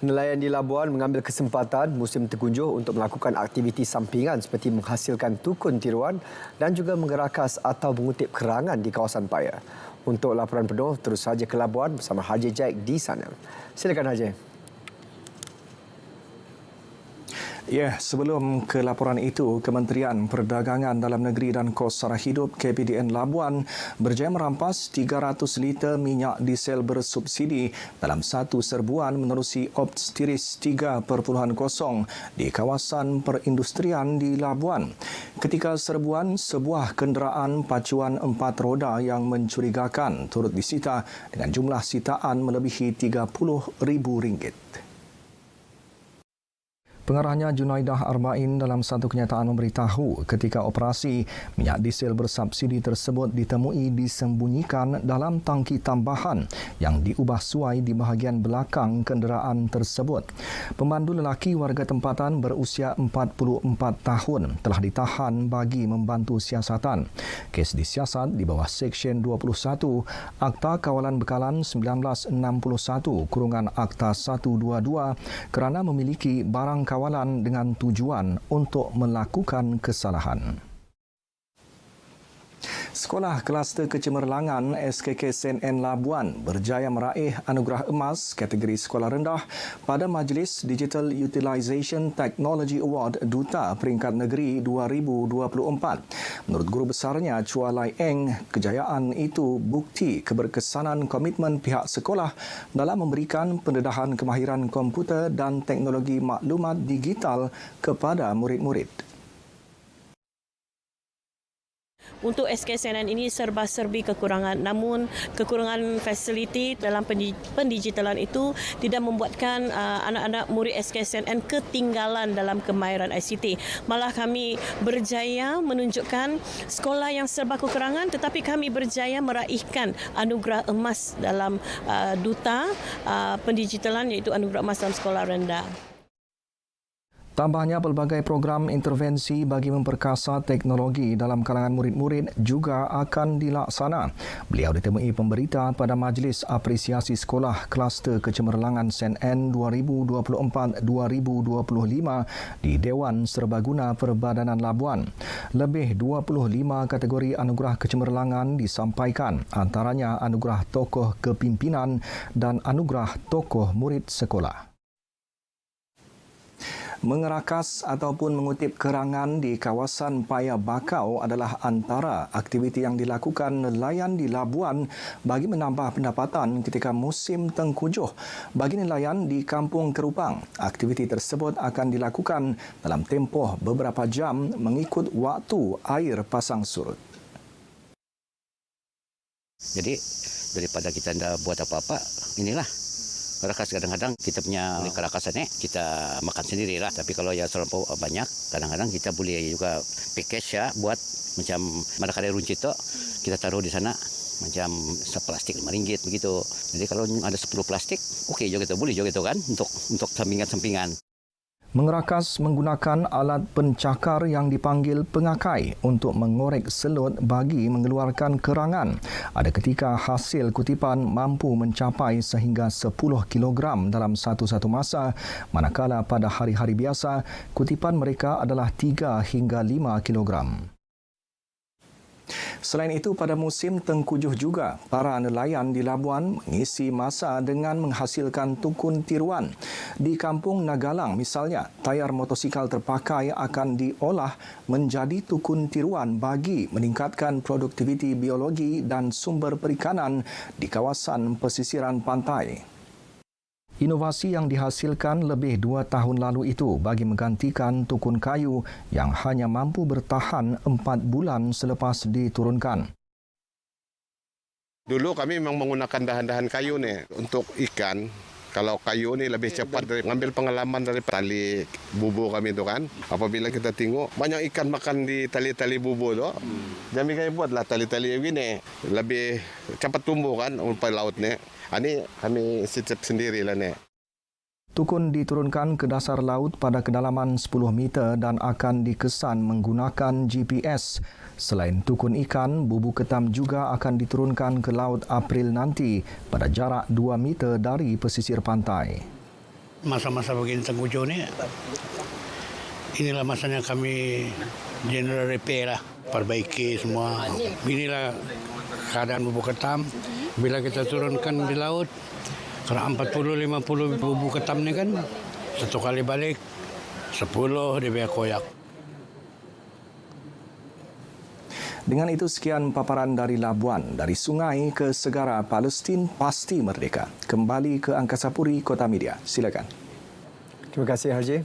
Nelayan di Labuan mengambil kesempatan musim terkunjuh untuk melakukan aktiviti sampingan seperti menghasilkan tukun tiruan dan juga mengerakas atau mengutip kerangan di kawasan Paya. Untuk laporan penuh, terus saja ke Labuan bersama Haji Jaik di sana. Silakan Haji. Ya, sebelum ke laporan itu, Kementerian Perdagangan Dalam Negeri dan Kos Sara Hidup KPDN Labuan berjaya merampas 300 liter minyak diesel bersubsidi dalam satu serbuan menerusi Ops Tiris 3.0 di kawasan perindustrian di Labuan. Ketika serbuan, sebuah kenderaan pacuan 4 roda yang mencurigakan turut disita dengan jumlah sitaan melebihi RM30,000. Pengarahnya Junaidah Arba'in dalam satu kenyataan memberitahu ketika operasi, minyak diesel bersubsidi tersebut ditemui disembunyikan dalam tangki tambahan yang diubah suai di bahagian belakang kenderaan tersebut. Pemandu lelaki warga tempatan berusia 44 tahun telah ditahan bagi membantu siasatan. Kes disiasat di bawah Seksyen 21 Akta Kawalan Bekalan 1961 Akta 122 kerana memiliki barang kawalan dengan tujuan untuk melakukan kesalahan. Sekolah Kluster Kecemerlangan SKK SNN Labuan berjaya meraih anugerah emas kategori sekolah rendah pada Majlis Digital Utilisation Technology Award Duta Peringkat Negeri 2024. Menurut guru besarnya Chua Lai Eng, kejayaan itu bukti keberkesanan komitmen pihak sekolah dalam memberikan pendedahan kemahiran komputer dan teknologi maklumat digital kepada murid-murid. Untuk SKSNN ini serba-serbi kekurangan, namun kekurangan fasiliti dalam pendigitalan itu tidak membuatkan anak-anak murid SKSNN ketinggalan dalam kemahiran ICT. Malah kami berjaya menunjukkan sekolah yang serba kekurangan tetapi kami berjaya meraihkan anugerah emas dalam duta pendigitalan, iaitu anugerah emas dalam sekolah rendah. Tambahnya, pelbagai program intervensi bagi memperkasa teknologi dalam kalangan murid-murid juga akan dilaksana. Beliau ditemui pemberita pada Majlis Apresiasi Sekolah Kluster Kecemerlangan SNN 2024-2025 di Dewan Serbaguna Perbadanan Labuan. Lebih 25 kategori anugerah kecemerlangan disampaikan, antaranya anugerah tokoh kepimpinan dan anugerah tokoh murid sekolah. Mengerakas ataupun mengutip kerangan di kawasan Paya Bakau adalah antara aktiviti yang dilakukan nelayan di Labuan bagi menambah pendapatan ketika musim tengkujuh. Bagi nelayan di Kampung Kerupang, aktiviti tersebut akan dilakukan dalam tempoh beberapa jam mengikut waktu air pasang surut. Jadi daripada kita tidak buat apa-apa, inilah. Kerakas kadang-kadang kita punya kerakasan kita makan sendirilah. Tapi kalau ya terlalu banyak, kadang-kadang kita boleh juga package ya buat macam manakala runcit tu kita taruh di sana macam seplastik RM5 begitu. Jadi kalau ada 10 plastik, okey juga tu, boleh juga tu kan untuk sampingan-sampingan. Mengerakas menggunakan alat pencakar yang dipanggil pengakai untuk mengorek selut bagi mengeluarkan kerangan. Ada ketika hasil kutipan mampu mencapai sehingga 10 kilogram dalam satu-satu masa, manakala pada hari-hari biasa kutipan mereka adalah 3 hingga 5 kilogram. Selain itu, pada musim tengkujuh juga, para nelayan di Labuan mengisi masa dengan menghasilkan tukun tiruan. Di Kampung Nagalang misalnya, tayar motosikal terpakai akan diolah menjadi tukun tiruan bagi meningkatkan produktiviti biologi dan sumber perikanan di kawasan pesisiran pantai. Inovasi yang dihasilkan lebih 2 tahun lalu itu bagi menggantikan tukun kayu yang hanya mampu bertahan 4 bulan selepas diturunkan. Dulu kami memang menggunakan dahan-dahan kayu ni untuk ikan. Kalau kayu ni lebih cepat dari ngambil pengalaman dari tali bubu kami tu kan. Apabila kita tengok banyak ikan makan di tali-tali bubu tu. Jadi kami buatlah tali-tali begini. Lebih cepat tumbuh kan umpan laut ni. Ini kami sicip sendirilah ni. Tukun diturunkan ke dasar laut pada kedalaman 10 meter dan akan dikesan menggunakan GPS. Selain tukun ikan, bubu ketam juga akan diturunkan ke laut April nanti pada jarak 2 meter dari pesisir pantai. Masa-masa begini Tengkujuh ni, inilah masanya kami general repair lah, perbaiki semua. Inilah keadaan bubuk ketam. Bila kita turunkan di laut, kalau 40-50 bubuk ketam ni kan, satu kali balik 10 dia biar koyak. Dengan itu, sekian paparan dari Labuan, dari sungai ke segara Palestin pasti merdeka. Kembali ke Angkasa Puri, Kota Media. Silakan. Terima kasih, Harji.